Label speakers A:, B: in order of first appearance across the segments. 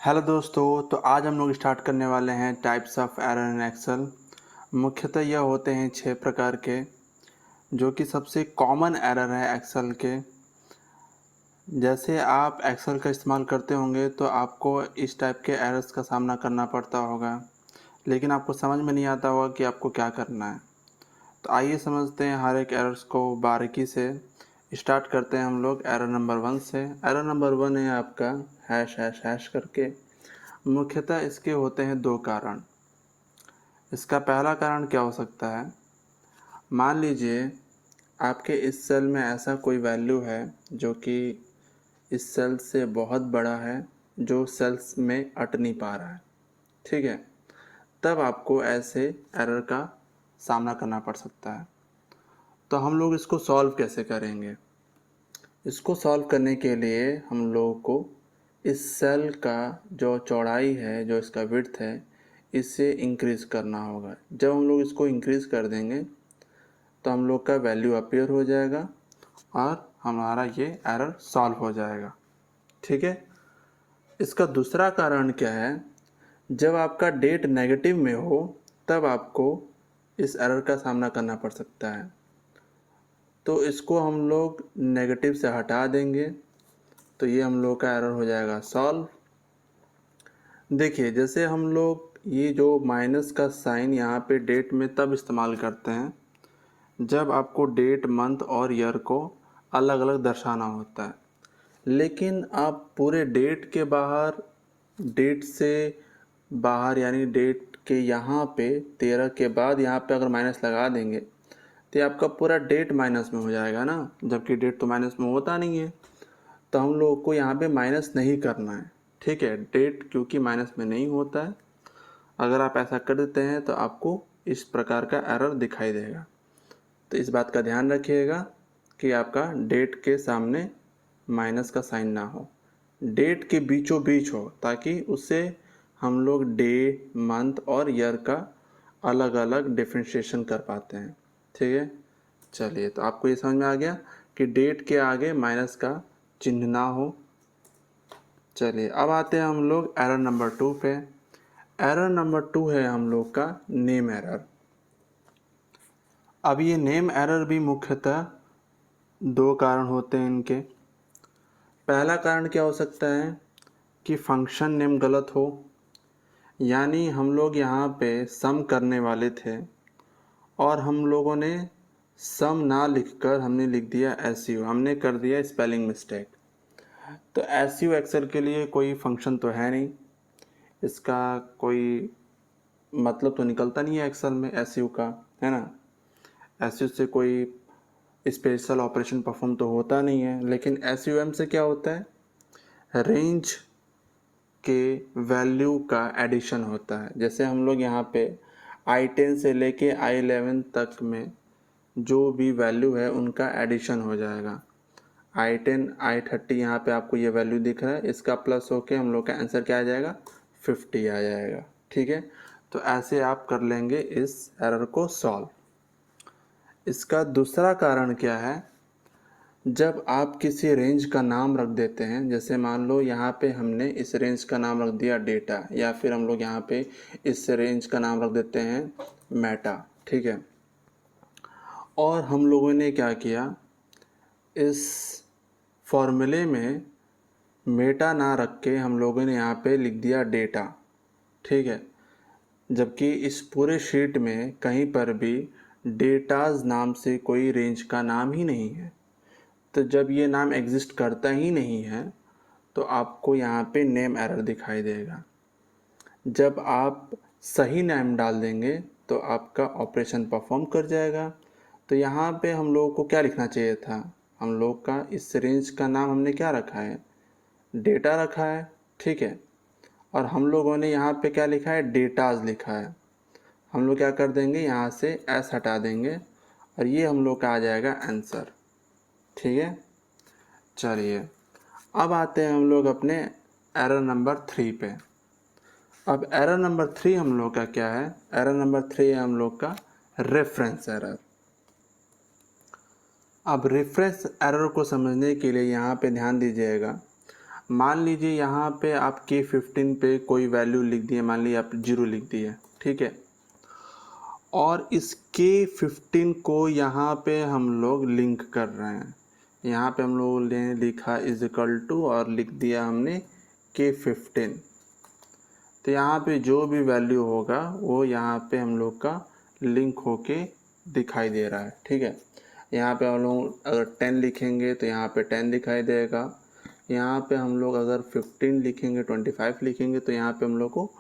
A: Hello दोस्तों, तो आज हम लोग स्टार्ट करने वाले हैं types of error in Excel. मुख्यतः यह होते हैं 6 प्रकार के, जो कि सबसे कॉमन एरर है एक्सेल के। जैसे आप एक्सेल का इस्तेमाल करते होंगे तो आपको इस टाइप के एरर्स का सामना करना पड़ता होगा, लेकिन आपको समझ में नहीं आता होगा कि आपको क्या करना है। तो आइए समझते हैं हर एक एरर्स को बारीकी से। स्टार्ट करते हैं हम लोग एरर नंबर 1 से। एरर नंबर 1 है आपका हैश हैश हैश करके। मुख्यतः इसके होते हैं 2 कारण। इसका पहला कारण क्या हो सकता है, मान लीजिए आपके इस सेल में ऐसा कोई वैल्यू है जो कि इस सेल से बहुत बड़ा है, जो सेल्स में अट नहीं पा रहा है, ठीक है। तब आपको ऐसे एरर का सामना करना पड़ सकता है। तो हम लोग इसको सॉल्व कैसे करेंगे? इसको सॉल्व करने के लिए हम लोगों को इस सेल का जो चौड़ाई है, जो इसका विड्थ है, इसे इंक्रीज़ करना होगा। जब हम लोग इसको इंक्रीज़ कर देंगे तो हम लोग का वैल्यू अपीयर हो जाएगा और हमारा ये एरर सॉल्व हो जाएगा, ठीक है। इसका दूसरा कारण क्या है, जब आपका डेट नेगेटिव में हो तब आपको इस एरर का सामना करना पड़ सकता है। तो इसको हम लोग नेगेटिव से हटा देंगे तो ये हम लोग का एरर हो जाएगा सॉल्व। देखिए, जैसे हम लोग ये जो माइनस का साइन यहाँ पे डेट में तब इस्तेमाल करते हैं जब आपको डेट, मंथ और ईयर को अलग अलग दर्शाना होता है। लेकिन आप पूरे डेट के बाहर, डेट से बाहर यानी डेट के यहाँ पे 13 के बाद यहाँ पे अगर माइनस लगा देंगे तो ये आपका पूरा डेट माइनस में हो जाएगा ना, जबकि डेट तो माइनस में होता नहीं है। तो हम लोगों को यहाँ पे माइनस नहीं करना है, ठीक है। डेट क्योंकि माइनस में नहीं होता है, अगर आप ऐसा कर देते हैं तो आपको इस प्रकार का एरर दिखाई देगा। तो इस बात का ध्यान रखिएगा कि आपका डेट के सामने माइनस का साइन ना हो, डेट के बीचों बीच हो, ताकि उससे हम लोग डे, मंथ और ईयर का अलग अलग डिफ्रेंशिएशन कर पाते हैं, ठीक है। चलिए, तो आपको ये समझ में आ गया कि डेट के आगे माइनस का चिन्ह ना हो। चलिए, अब आते हैं हम लोग एरर नंबर 2 पे। एरर नंबर 2 है हम लोग का नेम एरर। अब ये नेम एरर भी मुख्यतः 2 कारण होते हैं इनके। पहला कारण क्या हो सकता है कि फंक्शन नेम गलत हो, यानी हम लोग यहाँ पे सम करने वाले थे और हम लोगों ने सम ना लिखकर हमने लिख दिया SU, हमने कर दिया स्पेलिंग मिस्टेक। तो SU एक्सेल के लिए कोई फंक्शन तो है नहीं, इसका कोई मतलब तो निकलता नहीं है एक्सेल में SU का, है ना। SU से कोई स्पेशल ऑपरेशन परफॉर्म तो होता नहीं है। लेकिन SUM से क्या होता है, रेंज के वैल्यू का एडिशन होता है। जैसे हम लोग यहाँ पे I10 से लेके I11 तक में जो भी वैल्यू है उनका एडिशन हो जाएगा। I10 I30 यहाँ पे आपको ये वैल्यू दिख रहा है, इसका प्लस होके हम लोग का आंसर क्या आ जाएगा, 50 आ जाएगा, ठीक है। तो ऐसे आप कर लेंगे इस एरर को सॉल्व। इसका दूसरा कारण क्या है, जब आप किसी रेंज का नाम रख देते हैं, जैसे मान लो यहाँ पे हमने इस रेंज का नाम रख दिया डेटा, या फिर हम लोग यहाँ पे इस रेंज का नाम रख देते हैं मेटा, ठीक है। और हम लोगों ने क्या किया, इस फॉर्मूले में मेटा ना रख के हम लोगों ने यहाँ पे लिख दिया डेटा, ठीक है। जबकि इस पूरे शीट में कहीं पर भी डेटाज नाम से कोई रेंज का नाम ही नहीं है। तो जब ये नाम एग्जिस्ट करता ही नहीं है तो आपको यहाँ पे नेम एरर दिखाई देगा। जब आप सही नेम डाल देंगे तो आपका ऑपरेशन परफॉर्म कर जाएगा। तो यहाँ पे हम लोगों को क्या लिखना चाहिए था, हम लोग का इस रेंज का नाम हमने क्या रखा है, डेटा रखा है, ठीक है। और हम लोगों ने यहाँ पे क्या लिखा है, डेटाज लिखा है। हम लोग क्या कर देंगे, यहाँ से एस हटा देंगे और ये हम लोग का आ जाएगा आंसर, ठीक है। चलिए, अब आते हैं हम लोग अपने एरर नंबर 3 पे। अब एरर नंबर 3 हम लोग का क्या है, एरर नंबर 3 है हम लोग का रेफरेंस एरर। अब रेफरेंस एरर को समझने के लिए यहाँ पे ध्यान दीजिएगा। मान लीजिए यहाँ पे आप K15 पे कोई वैल्यू लिख दिए, मान लीजिए आप 0 लिख दिए, ठीक है। और इस K15 को यहाँ पे हम लोग लिंक कर रहे हैं। यहाँ पे हम लोगों ने लिखा इज इक्वल टू और लिख दिया हमने K15। तो यहाँ पे जो भी वैल्यू होगा वो यहाँ पे हम लोग का लिंक होके दिखाई दे रहा है, ठीक है। यहाँ पे हम लोग अगर 10 लिखेंगे तो यहाँ पे 10 दिखाई देगा। यहाँ पे हम लोग अगर 15 लिखेंगे, 25 लिखेंगे तो यहाँ पे हम लोग को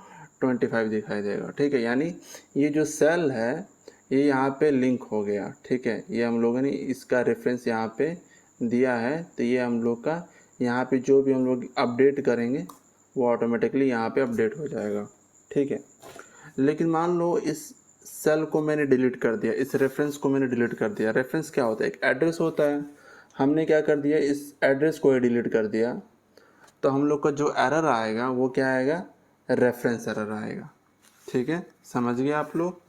A: 25 दिखाई देगा, ठीक है। यानी ये जो सेल है ये यहाँ पे लिंक हो गया, ठीक है। ये हम लोगों ने इसका रेफरेंस यहाँ पे दिया है, तो ये हम लोग का यहाँ पे जो भी हम लोग अपडेट करेंगे वो ऑटोमेटिकली यहाँ पे अपडेट हो जाएगा, ठीक है। लेकिन मान लो इस सेल को मैंने डिलीट कर दिया, इस रेफरेंस को मैंने डिलीट कर दिया। रेफरेंस क्या होता है? एक एड्रेस होता है। हमने क्या कर दिया, इस एड्रेस को ही डिलीट कर दिया, तो हम लोग का जो एरर आएगा वो क्या आएगा? रेफरेंस एरर आएगा, ठीक है। समझ गए आप लोग?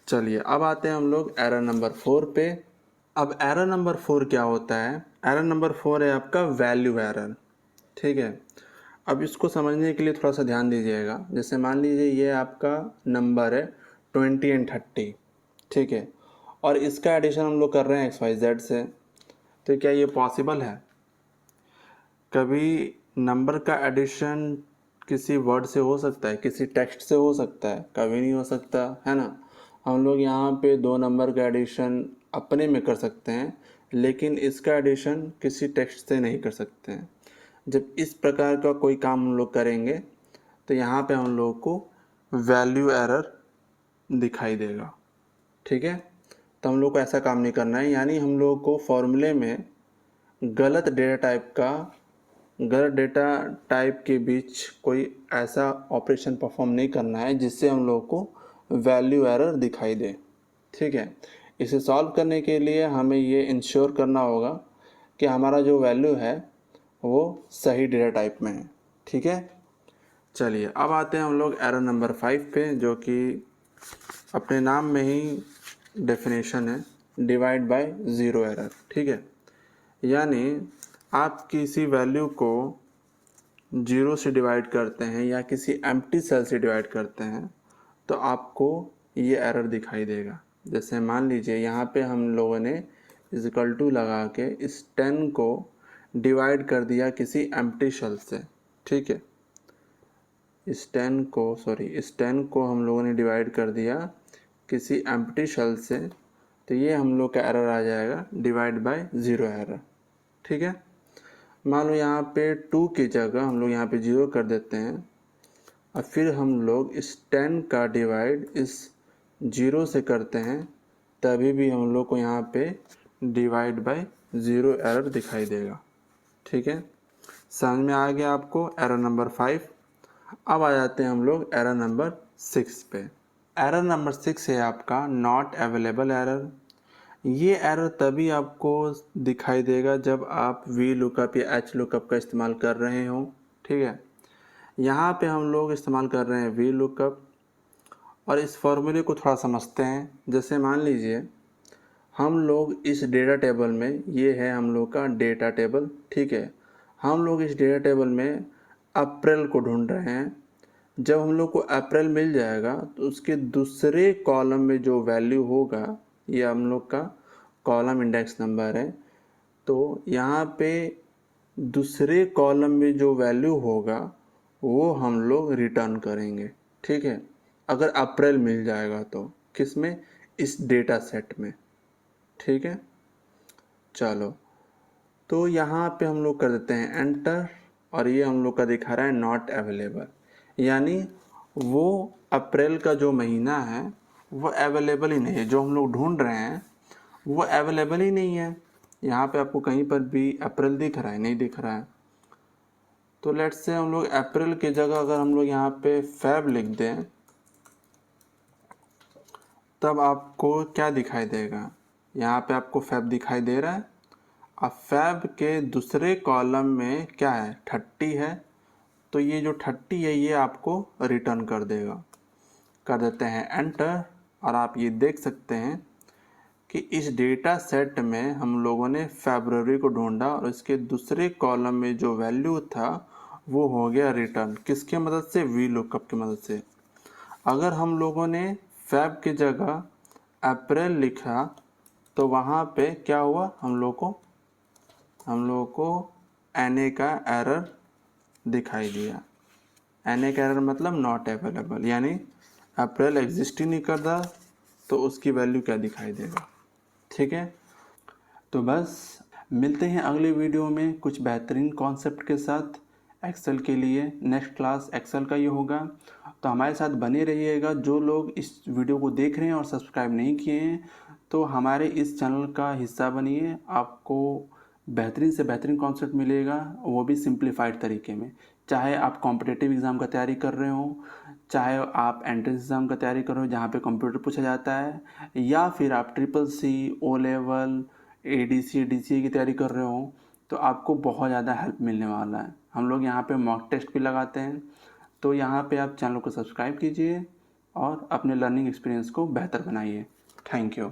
A: चलिए अब आते हैं हम लोग एरर नंबर 4 पे। अब एरर नंबर 4 क्या होता है? एरर नंबर 4 है आपका वैल्यू एरर, ठीक है। अब इसको समझने के लिए थोड़ा सा ध्यान दीजिएगा। जैसे मान लीजिए ये आपका नंबर है 20 एंड 30, ठीक है, और इसका एडिशन हम लोग कर रहे हैं XYZ से, तो क्या ये पॉसिबल है? कभी नंबर का एडिशन किसी वर्ड से हो सकता है, किसी टेक्स्ट से हो सकता है? कभी नहीं हो सकता, है ना। हम लोग यहाँ पे दो नंबर का एडिशन अपने में कर सकते हैं, लेकिन इसका एडिशन किसी टेक्स्ट से नहीं कर सकते हैं। जब इस प्रकार का कोई काम हम लोग करेंगे तो यहाँ पे हम लोग को वैल्यू एरर दिखाई देगा, ठीक है। तो हम लोग को ऐसा काम नहीं करना है, यानी हम लोग को फॉर्मूले में गलत डेटा टाइप के बीच कोई ऐसा ऑपरेशन परफॉर्म नहीं करना है जिससे हम लोग को वैल्यू एरर दिखाई दे, ठीक है। इसे सॉल्व करने के लिए हमें ये इंश्योर करना होगा कि हमारा जो वैल्यू है वो सही डेटा टाइप में है, ठीक है। चलिए अब आते हैं हम लोग एरर नंबर 5 पे, जो कि अपने नाम में ही डेफिनेशन है, डिवाइड बाय ज़ीरो एरर, ठीक है। यानी आप किसी वैल्यू को जीरो से डिवाइड करते हैं या किसी एम्प्टी सेल से डिवाइड करते हैं तो आपको ये एरर दिखाई देगा। जैसे मान लीजिए यहाँ पे हम लोगों ने इज इक्वल टू लगा के इस 10 को डिवाइड कर दिया किसी एम्प्टी सेल से, ठीक है। इस 10 को हम लोगों ने डिवाइड कर दिया किसी एम्प्टी सेल से, तो ये हम लोग का एरर आ जाएगा डिवाइड बाय ज़ीरो एरर, ठीक है। मान लो यहाँ पे 2 की जगह हम लोग यहाँ पे 0 कर देते हैं और फिर हम लोग इस 10 का डिवाइड इस 0 से करते हैं, तभी भी हम लोग को यहाँ पे डिवाइड बाय ज़ीरो एरर दिखाई देगा, ठीक है। समझ में आ गया आपको एरर नंबर 5। अब आ जाते हैं हम लोग एरर नंबर 6 पे। एरर नंबर 6 है आपका नॉट अवेलेबल एरर। ये एरर तभी आपको दिखाई देगा जब आप वी लुकअप या एच लुकअप का इस्तेमाल कर रहे हो, ठीक है। यहाँ पे हम लोग इस्तेमाल कर रहे हैं वी लुकअप, और इस फॉर्मूले को थोड़ा समझते हैं। जैसे मान लीजिए हम लोग इस डेटा टेबल में, ये है हम लोग का डेटा टेबल, ठीक है। हम लोग इस डेटा टेबल में अप्रैल को ढूंढ रहे हैं। जब हम लोग को अप्रैल मिल जाएगा तो उसके दूसरे कॉलम में जो वैल्यू होगा, ये हम लोग का कॉलम इंडेक्स नंबर है, तो यहाँ पे दूसरे कॉलम में जो वैल्यू होगा वो हम लोग रिटर्न करेंगे, ठीक है। अगर अप्रैल मिल जाएगा तो किस में? इस डेटा सेट में, ठीक है। चलो तो यहाँ पे हम लोग कर देते हैं एंटर, और ये हम लोग का दिखा रहा है नॉट अवेलेबल, यानी वो अप्रैल का जो महीना है वो अवेलेबल ही नहीं है। जो हम लोग ढूंढ रहे हैं वो अवेलेबल ही नहीं है। यहाँ पे आपको कहीं पर भी अप्रैल दिख रहा है? नहीं दिख रहा है। तो लेट्स से हम लोग अप्रैल की जगह अगर हम लोग यहाँ पे फेब लिख दें, तब आपको क्या दिखाई देगा? यहाँ पे आपको फेब दिखाई दे रहा है। अब फेब के दूसरे कॉलम में क्या है? 30 है, तो ये जो 30 है ये आपको रिटर्न कर देगा। कर देते हैं एंटर, और आप ये देख सकते हैं कि इस डेटा सेट में हम लोगों ने फरवरी को ढूंढा और इसके दूसरे कॉलम में जो वैल्यू था वो हो गया रिटर्न। किसके मदद से? वी लुकअप की मदद से। अगर हम लोगों ने फेब की जगह अप्रैल लिखा तो वहाँ पे क्या हुआ? हम लोगों को एनए का एरर दिखाई दिया। एनए का एरर मतलब नॉट अवेलेबल, यानी अप्रैल एग्जिस्ट ही नहीं करता, तो उसकी वैल्यू क्या दिखाई देगा। ठीक है, तो बस मिलते हैं अगले वीडियो में कुछ बेहतरीन कॉन्सेप्ट के साथ एक्सेल के लिए। नेक्स्ट क्लास एक्सेल का ये होगा, तो हमारे साथ बने रहिएगा। जो लोग इस वीडियो को देख रहे हैं और सब्सक्राइब नहीं किए हैं तो हमारे इस चैनल का हिस्सा बनिए। आपको बेहतरीन से बेहतरीन कॉन्सेप्ट मिलेगा, वो भी सिंप्लीफाइड तरीके में। चाहे आप कॉम्पिटिटिव एग्ज़ाम का तैयारी कर रहे हो, चाहे आप एंट्रेंस एग्ज़ाम का तैयारी कर रहे हो जहाँ पे कंप्यूटर पूछा जाता है, या फिर आप triple C, O level, ADC, DCA की तैयारी कर रहे हो, तो आपको बहुत ज़्यादा हेल्प मिलने वाला है। हम लोग यहाँ पे मॉक टेस्ट भी लगाते हैं, तो यहाँ पे आप चैनल को सब्सक्राइब कीजिए और अपने लर्निंग एक्सपीरियंस को बेहतर बनाइए। Thank you.